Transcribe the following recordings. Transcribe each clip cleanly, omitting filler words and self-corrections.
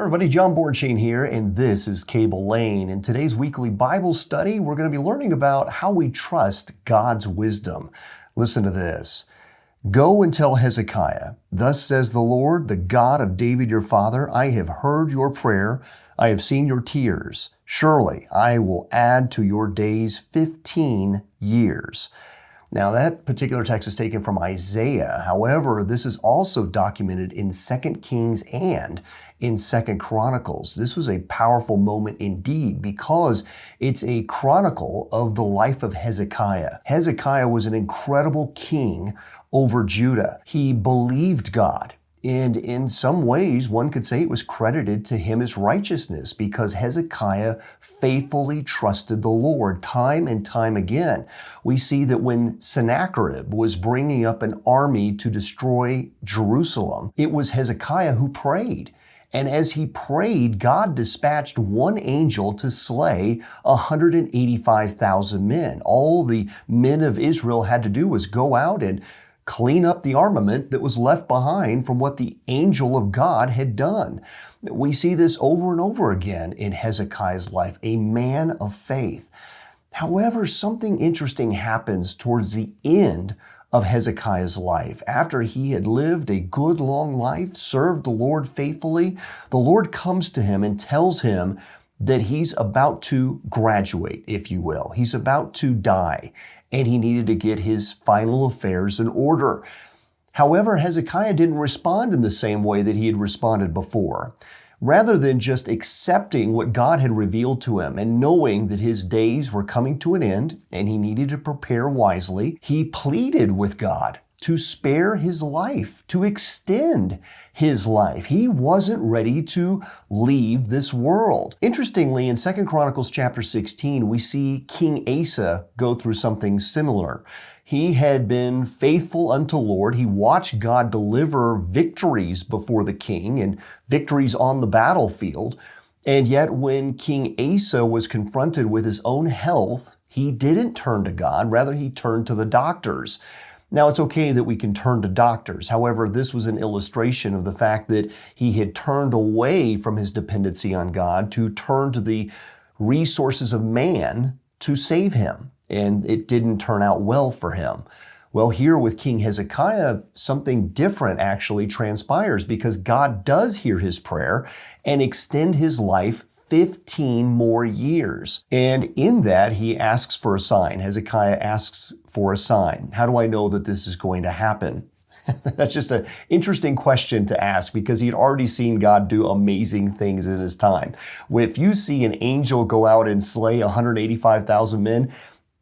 everybody, John Bornschein here, and this is Cable Lane. In today's weekly Bible study, we're going to be learning about how we trust God's wisdom. Listen to this. Go and tell Hezekiah, thus says the Lord, the God of David your father, I have heard your prayer, I have seen your tears. Surely I will add to your days 15 years. Now, that particular text is taken from Isaiah. However, this is also documented in 2 Kings and in 2 Chronicles. This was a powerful moment indeed because it's a chronicle of the life of Hezekiah. Hezekiah was an incredible king over Judah. He believed God. And in some ways, one could say it was credited to him as righteousness because Hezekiah faithfully trusted the Lord time and time again. We see that when Sennacherib was bringing up an army to destroy Jerusalem, it was Hezekiah who prayed. And as he prayed, God dispatched one angel to slay 185,000 men. All the men of Israel had to do was go out and clean up the armament that was left behind from what the angel of God had done. We see this over and over again in Hezekiah's life, a man of faith. However, something interesting happens towards the end of Hezekiah's life. After he had lived a good long life, served the Lord faithfully, the Lord comes to him and tells him that he's about to graduate, if you will. He's about to die, and he needed to get his final affairs in order. However, Hezekiah didn't respond in the same way that he had responded before. Rather than just accepting what God had revealed to him and knowing that his days were coming to an end and he needed to prepare wisely, he pleaded with God to spare his life, to extend his life. He wasn't ready to leave this world. Interestingly, in 2 Chronicles chapter 16, we see King Asa go through something similar. He had been faithful unto Lord. He watched God deliver victories before the king and victories on the battlefield. And yet when King Asa was confronted with his own health, he didn't turn to God. Rather, he turned to the doctors. Now, it's okay that we can turn to doctors. However, this was an illustration of the fact that he had turned away from his dependency on God to turn to the resources of man to save him. And it didn't turn out well for him. Well, here with King Hezekiah, something different actually transpires because God does hear his prayer and extend his life 15 more years. And in that, he asks for a sign. Hezekiah asks for a sign. How do I know that this is going to happen? That's just an interesting question to ask because he'd already seen God do amazing things in his time. If you see an angel go out and slay 185,000 men,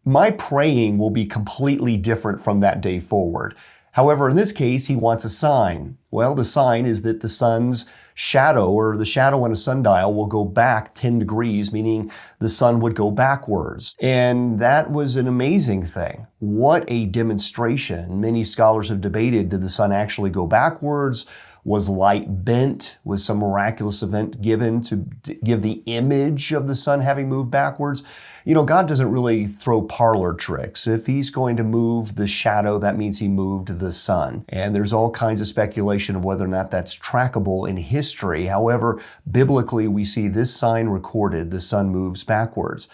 my praying will be completely different from that day forward. However, in this case, he wants a sign. Well, the sign is that the sun's shadow or the shadow on a sundial will go back 10 degrees, meaning the sun would go backwards. And that was an amazing thing. What a demonstration. Many scholars have debated, did the sun actually go backwards? Was light bent? Was some miraculous event given to give the image of the sun having moved backwards? You know, God doesn't really throw parlor tricks. If he's going to move the shadow, that means he moved the sun. And there's all kinds of speculation of whether or not that's trackable in history. However, biblically, we see this sign recorded, the sun moves backwards.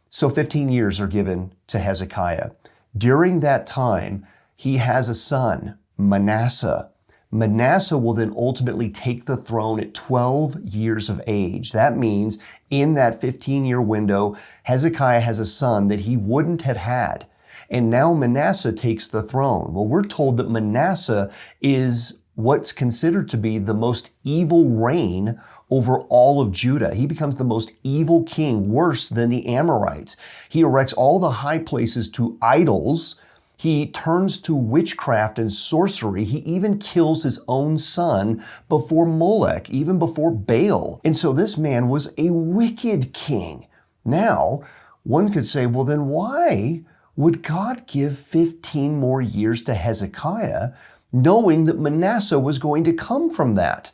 So 15 years are given to Hezekiah. During that time, he has a son, Manasseh. Manasseh will then ultimately take the throne at 12 years of age. That means in that 15-year window, Hezekiah has a son that he wouldn't have had. And now Manasseh takes the throne. Well, we're told that Manasseh is what's considered to be the most evil reign over all of Judah. He becomes the most evil king, worse than the Amorites. He erects all the high places to idols. He turns to witchcraft and sorcery. He even kills his own son before Molech, even before Baal. And so this man was a wicked king. Now, one could say, well, then why would God give 15 more years to Hezekiah, knowing that Manasseh was going to come from that?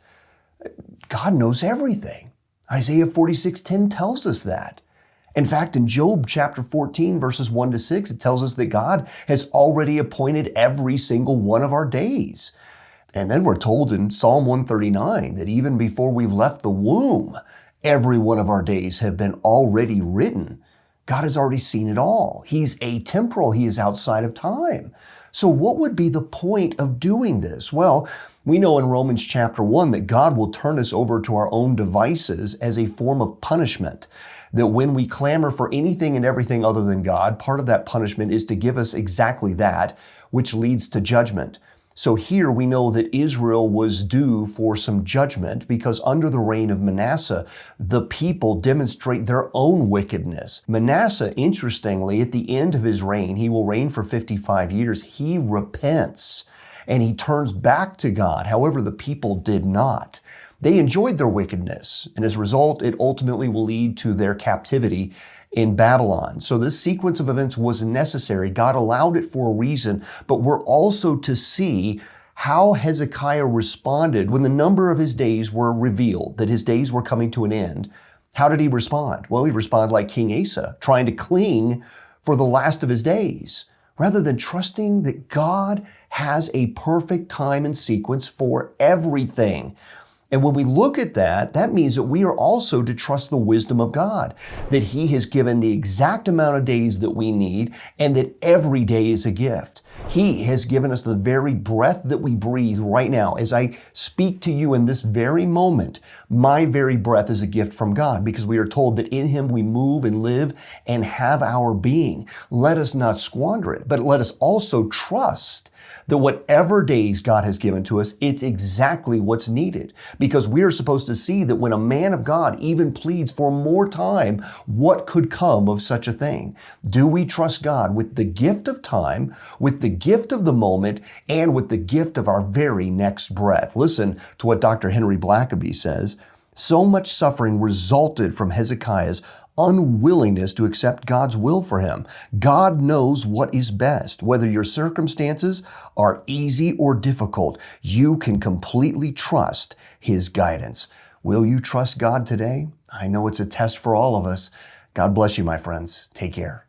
God knows everything. Isaiah 46:10 tells us that. In fact, in Job chapter 14, verses 1 to 6, it tells us that God has already appointed every single one of our days. And then we're told in Psalm 139 that even before we've left the womb, every one of our days have been already written. God has already seen it all. He's atemporal. He is outside of time. So what would be the point of doing this? Well, we know in Romans chapter 1 that God will turn us over to our own devices as a form of punishment. That when we clamor for anything and everything other than God, part of that punishment is to give us exactly that, which leads to judgment. So here we know that Israel was due for some judgment because under the reign of Manasseh, the people demonstrate their own wickedness. Manasseh, interestingly, at the end of his reign, he will reign for 55 years. He repents and he turns back to God. However, the people did not. They enjoyed their wickedness, and as a result, it ultimately will lead to their captivity in Babylon. So this sequence of events was necessary. God allowed it for a reason, but we're also to see how Hezekiah responded when the number of his days were revealed, that his days were coming to an end. How did he respond? Well, he responded like King Asa, trying to cling for the last of his days, rather than trusting that God has a perfect time and sequence for everything. And when we look at that, that means that we are also to trust the wisdom of God, that He has given the exact amount of days that we need and that every day is a gift. He has given us the very breath that we breathe right now. As I speak to you in this very moment, my very breath is a gift from God because we are told that in Him we move and live and have our being. Let us not squander it, but let us also trust that whatever days God has given to us, it's exactly what's needed. Because we are supposed to see that when a man of God even pleads for more time, what could come of such a thing? Do we trust God with the gift of time, with the gift of the moment, and with the gift of our very next breath? Listen to what Dr. Henry Blackaby says. So much suffering resulted from Hezekiah's unwillingness to accept God's will for him. God knows what is best. Whether your circumstances are easy or difficult, you can completely trust His guidance. Will you trust God today? I know it's a test for all of us. God bless you, my friends. Take care.